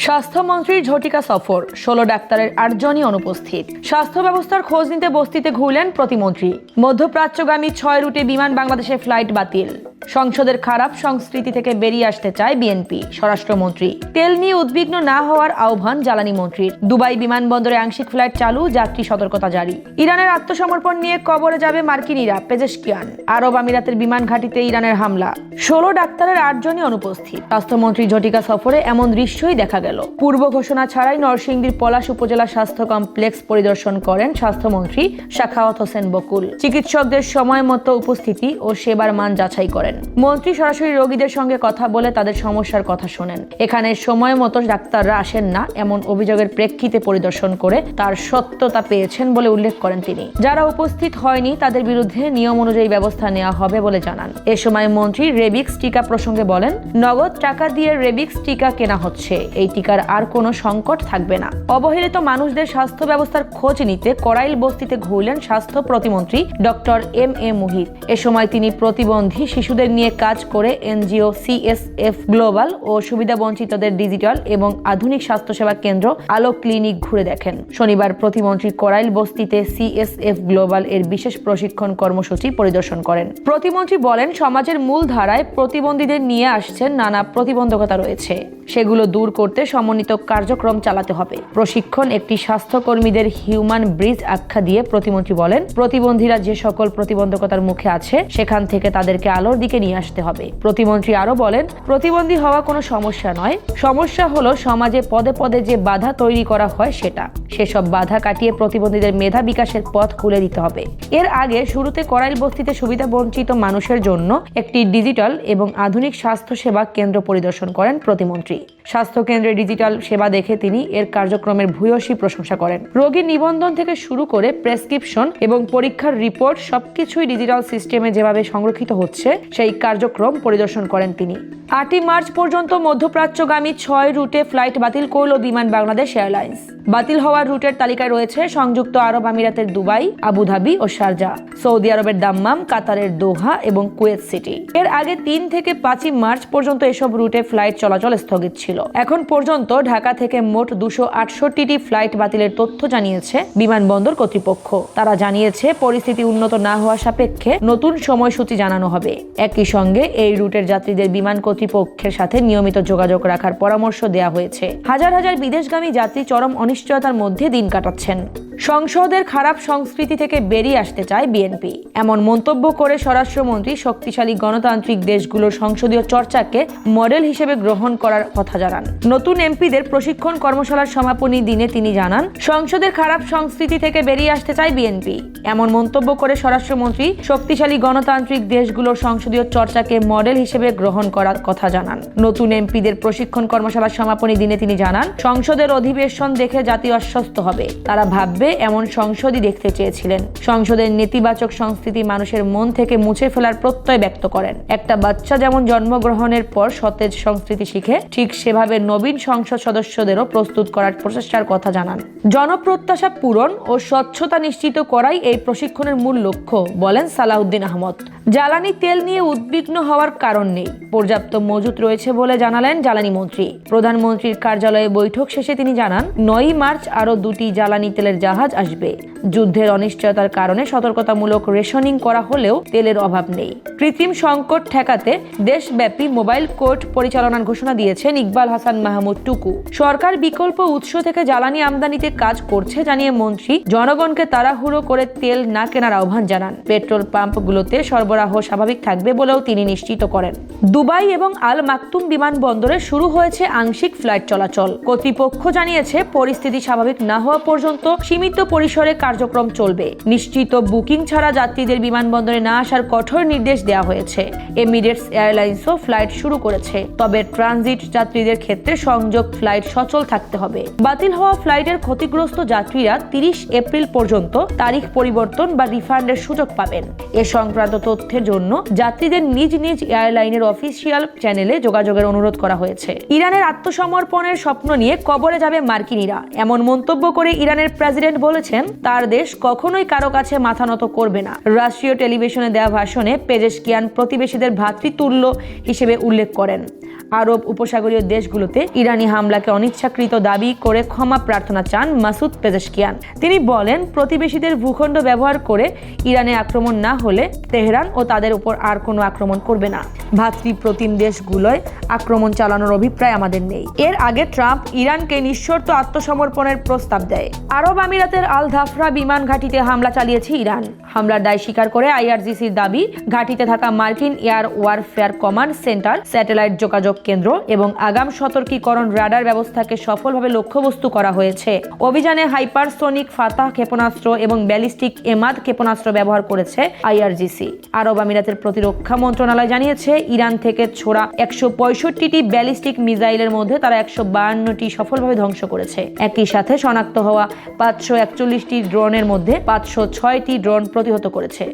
স্বাস্থ্যমন্ত্রীর ঝটিকা সফর, 16 ডাক্তারের 8 জনই অনুপস্থিত। স্বাস্থ্য ব্যবস্থার খোঁজ নিতে বস্তিতে ঘুরলেন প্রতিমন্ত্রী। মধ্যপ্রাচ্যগামী 6 রুটে বিমান বাংলাদেশের ফ্লাইট বাতিল। সংসদের খারাপ সংস্কৃতি থেকে বেরিয়ে আসতে চায় বিএনপি। স্বরাষ্ট্রমন্ত্রী তেল নিয়ে উদ্বিগ্ন না হওয়ার আহ্বান জ্বালানি মন্ত্রীর। দুবাই বিমানবন্দরে আংশিক ফ্লাইট চালু, যাত্রী সতর্কতা জারি। ইরানের আত্মসমর্পণ নিয়ে কবরে যাবে মার্কিনিরা, পেজেশকিয়ান। আরব আমিরাতের বিমান ঘাঁটিতে ইরানের হামলা। 16 ডাক্তারের 8 জনই অনুপস্থিত। স্বাস্থ্যমন্ত্রী ঝটিকা সফরে এমন দৃশ্যই দেখা গেল। পূর্ব ঘোষণা ছাড়াই নরসিংদীর পলাশ উপজেলা স্বাস্থ্য কমপ্লেক্স পরিদর্শন করেন স্বাস্থ্যমন্ত্রী সাখাওয়াত হোসেন বকুল। চিকিৎসকদের সময় মতো উপস্থিতি ও সেবার মান যাচাই করেন। মন্ত্রী সরাসরি রোগীদের সঙ্গে কথা বলে তাদের সমস্যার কথা শোনেন। এখানে সময় মতো ডাক্তাররা আসেন না এমন অভিযোগের প্রেক্ষিতে পরিদর্শন করে তার সত্যতা পেয়েছেন বলে উল্লেখ করেন তিনি। যারা উপস্থিত হয়নি তাদের বিরুদ্ধে নিয়ম অনুযায়ী ব্যবস্থা নেওয়া হবে বলে জানান। এ সময় মন্ত্রী রেবিক্স টিকা প্রসঙ্গে বলেন, নগদ টাকা দিয়ে রেবিক্স টিকা কেনা হচ্ছে। এই টিকার আর কোনো সংকট থাকবে না। অবহেলিত মানুষদের স্বাস্থ্য ব্যবস্থার খোঁজ নিতে করাইল বস্তিতে ঘুরলেন স্বাস্থ্য প্রতিমন্ত্রী ডক্টর এম এ মুহিত। এ সময় তিনি প্রতিবন্ধী শিশুদের নিয়ে কাজ করে এনজিও সিএসএফ গ্লোবাল ও সুবিধা বঞ্চিতদের ডিজিটাল এবং আধুনিক স্বাস্থ্যসেবা কেন্দ্র আলো ক্লিনিক ঘুরে দেখেন। শনিবার প্রতিমন্ত্রী করাইল বস্তিতে সিএসএফ গ্লোবাল এর বিশেষ প্রশিক্ষণ কর্মসূচি পরিদর্শন করেন। প্রতিমন্ত্রী বলেন, সমাজের মূল ধারায় প্রতিবন্ধীদের নিয়ে আসছেন নানা প্রতিবন্ধকতা রয়েছে, সেগুলো দূর করতে সমন্বিত কার্যক্রম চালাতে হবে। প্রশিক্ষণ একটি স্বাস্থ্যকর্মীদের হিউম্যান ব্রিজ আখ্যা দিয়ে প্রতিমন্ত্রী বলেন, প্রতিবন্ধীরা যে সকল প্রতিবন্ধকতার মুখে আছে সেখান থেকে তাদেরকে আলোর দিকে নিয়ে আসতে হবে। প্রতিমন্ত্রী আরো বলেন, প্রতিবন্ধী হওয়া কোনো সমস্যা নয়, সমস্যা হলো সমাজে পদে পদে যে বাধা তৈরি করা হয় সেটা। সেসব বাধা কাটিয়ে প্রতিবন্ধীদের মেধা বিকাশের পথ খুলে দিতে হবে। এর আগে শুরুতে করাইল বস্তিতে সুবিধা বঞ্চিত মানুষের জন্য একটি ডিজিটাল এবং আধুনিক স্বাস্থ্য সেবা কেন্দ্র পরিদর্শন করেন প্রতিমন্ত্রী। স্বাস্থ্য কেন্দ্রের ডিজিটাল সেবা দেখে তিনি এর কার্যক্রমের ভূয়সী প্রশংসা করেন। রোগীর নিবন্ধন থেকে শুরু করে প্রেসক্রিপশন এবং পরীক্ষার রিপোর্ট সবকিছুই ডিজিটাল সিস্টেমে যেভাবে সংরক্ষিত হচ্ছে সেই কার্যক্রম পরিদর্শন করেন তিনি। 8 মার্চ পর্যন্ত মধ্যপ্রাচ্যগামী 6 রুটে ফ্লাইট বাতিল করল বিমান বাংলাদেশ এয়ারলাইন্স। বাতিল হওয়ার রুটের তালিকায় রয়েছে সংযুক্ত আরব আমিরাতের দুবাই, আবুধাবি ও শারজা, সৌদি আরবের দাম্মাম, কাতারের দোহা এবং কুয়েত সিটি। এর আগে 3 থেকে 5 মার্চ পর্যন্ত এসব রুটে ফ্লাইট চলাচল স্থগিত ছিল। এখন পর্যন্ত ঢাকা থেকে মোট 268টি ফ্লাইট বাতিলের তথ্য জানিয়েছে বিমানবন্দর কর্তৃপক্ষ। তারা জানিয়েছে, পরিস্থিতি উন্নত না হওয়া সাপেক্ষে নতুন সময়সূচি জানানো হবে। একই সঙ্গে এই রুটের যাত্রীদের বিমান কর্তৃপক্ষের সাথে নিয়মিত যোগাযোগ রাখার পরামর্শ দেওয়া হয়েছে। হাজার হাজার বিদেশগামী যাত্রী চরম অনিশ্চয়তার মধ্যে দিন কাটাচ্ছেন। সংসদের খারাপ সংস্কৃতি থেকে বেরিয়ে আসতে চায় বিএনপি, এমন মন্তব্য করে স্বরাষ্ট্রমন্ত্রী শক্তিশালী গণতান্ত্রিক দেশগুলোর সংসদীয় চর্চাকে মডেল হিসেবে গ্রহণ করার কথা জানান। নতুন এমপিদের প্রশিক্ষণ কর্মশালার সমাপনী দিনে তিনি জানান, সংসদের খারাপ সংস্কৃতি থেকে বেরিয়ে আসতে চায় বিএনপি। এমন মন্তব্য করে স্বরাষ্ট্রমন্ত্রী শক্তিশালী গণতান্ত্রিক দেশগুলোর সংসদীয় চর্চাকে মডেল হিসেবে গ্রহণ করার কথা জানান। নতুন এমপিদের প্রশিক্ষণ কর্মশালার সমাপনী দিনে তিনি জানান, সংসদের অধিবেশন দেখে জাতি অস্বস্ত হবে। তারা ভাববে এমন সংসদই দেখতে চেয়েছিলেন। সংসদের নেতিবাচক সংস্কৃতি মানুষের মন থেকে মুছে ফেলার প্রত্যয় ব্যক্ত করেন। একটা বাচ্চা যেমন জন্মগ্রহণের পর সতেজ সংস্কৃতি শিখে, ঠিক সেভাবে নবীন সংসদ সদস্যদেরও প্রস্তুত করার প্রচেষ্টার কথা জানান। জনপ্রত্যাশা পূরণ ও স্বচ্ছতা নিশ্চিত করাই এই প্রশিক্ষণের মূল লক্ষ্য, বলেন সালাউদ্দিন আহমদ। জ্বালানি তেল নিয়ে উদ্বিগ্ন হওয়ার কারণ নেই, পর্যাপ্ত মজুত রয়েছে বলে জানালেন জ্বালানি মন্ত্রী। প্রধানমন্ত্রীর কার্যালয়ে বৈঠক শেষে তিনি জানান, 9 মার্চ আরও 2টি জ্বালানি তেলের জাহাজ আসবে। যুদ্ধের অনিশ্চয়তার কারণে সতর্কতামূলক রেশনিং করা হলেও তেলের অভাব নেই। কৃত্রিম সংকট ঠেকাতে দেশব্যাপী মোবাইল কোর্ট পরিচালনার ঘোষণা দিয়েছেন ইকবাল হাসান মাহমুদ টুকু। সরকার বিকল্প উৎস থেকে জ্বালানি আমদানিতে কাজ করছে জানিয়ে মন্ত্রী জনগণকে তাড়াহুড়ো করে তেল না কেনার আহ্বান জানান। পেট্রোল পাম্পগুলোতে সরবরাহ স্বাভাবিক থাকবে বলেও তিনি নিশ্চিত করেন। দুবাই এবং আল মাকতুম বিমানবন্দরে শুরু হয়েছে আংশিক ফ্লাইট চলাচল। কর্তৃপক্ষ জানিয়েছে, পরিস্থিতি স্বাভাবিক না হওয়া পর্যন্ত সীমিত পরিসরে কার্যক্রম চলবে। নিশ্চিত বুকিং ছাড়া যাত্রীদের বিমানবন্দরে না আসার কঠোর নির্দেশ দেওয়া হয়েছে। এমিরেটস এয়ারলাইন্সও ফ্লাইট শুরু করেছে, তবে ট্রানজিট যাত্রীদের ক্ষেত্রে সংযোগ ফ্লাইট সচল থাকতে হবে। বাতিল হওয়া ফ্লাইটের ক্ষতিগ্রস্ত যাত্রীরা 30 এপ্রিল পর্যন্ত তারিখ পরিবর্তন বা রিফান্ডের সুযোগ পাবেন। এ সংক্রান্ত তথ্যের জন্য যাত্রীদের নিজ নিজ এয়ারলাইনের অফিসিয়াল চ্যানেলে যোগাযোগের অনুরোধ করা হয়েছে। ইরানের আত্মসমর্পণের স্বপ্ন নিয়ে কবরে যাবে মার্কিনিরা, এমন মন্তব্য করে ইরানের প্রেসিডেন্ট বলেছেন, তার দেশ কখনোই কারো কাছে মাথা নত করবে না। রাষ্ট্রীয় টেলিভিশনে দেওয়া ভাষণে পেজেশকিয়ান প্রতিবেশীদের ভ্রাতৃতুল্য হিসেবে উল্লেখ করেন। আরব উপসাগরীয় দেশগুলোতে ইরানি হামলাকে অনিচ্ছাকৃত দাবি করে ক্ষমা প্রার্থনা চান মাসুদ পেজেশকিয়ান। তিনি বলেন, প্রতিবেশীদের ভূখণ্ড ব্যবহার করে ইরানে আক্রমণ না হলে তেহরান ও তাদের উপর আর কোনো আক্রমণ করবে না। ভাতৃপ্রতিম দেশগুলোয় আক্রমণ চালানোর অভিপ্রায় আমাদের নেই। এর আগে ট্রাম্প ইরানকে নিঃশর্ত আত্মসমর্পণের প্রস্তাব দেয়। আরব আমিরাতের আল ধাফরা বিমান ঘাঁটিতে হামলা চালিয়েছে ইরান। হামলার দায় স্বীকার করে আইআরজিসির দাবি, ঘাঁটিতে থাকা মার্কিন air warfare command centre, satellite যোগাযোগ কেন্দ্র এবং আগাম সতর্কীকরণ রাডার ব্যবস্থাকে সফলভাবে লক্ষ্যবস্তু করা হয়েছে। অভিযানে হাইপারসোনিক ফাতাহ ক্ষেপণাস্ত্র এবং ব্যালিস্টিক এমাদ ক্ষেপণাস্ত্র ব্যবহার করেছে আইআরজিসি। আরব আমিরাতের প্রতিরক্ষা মন্ত্রণালয় জানিয়েছে, ইরান থেকে ছোড়া 165টি ব্যালিস্টিক মিসাইলের মধ্যে তারা 152টি সফলভাবে ধ্বংস করেছে। একই সাথে শনাক্ত হওয়া 541টি ড্রোনের মধ্যে 506টি ড্রোন প্রতিহত করেছে।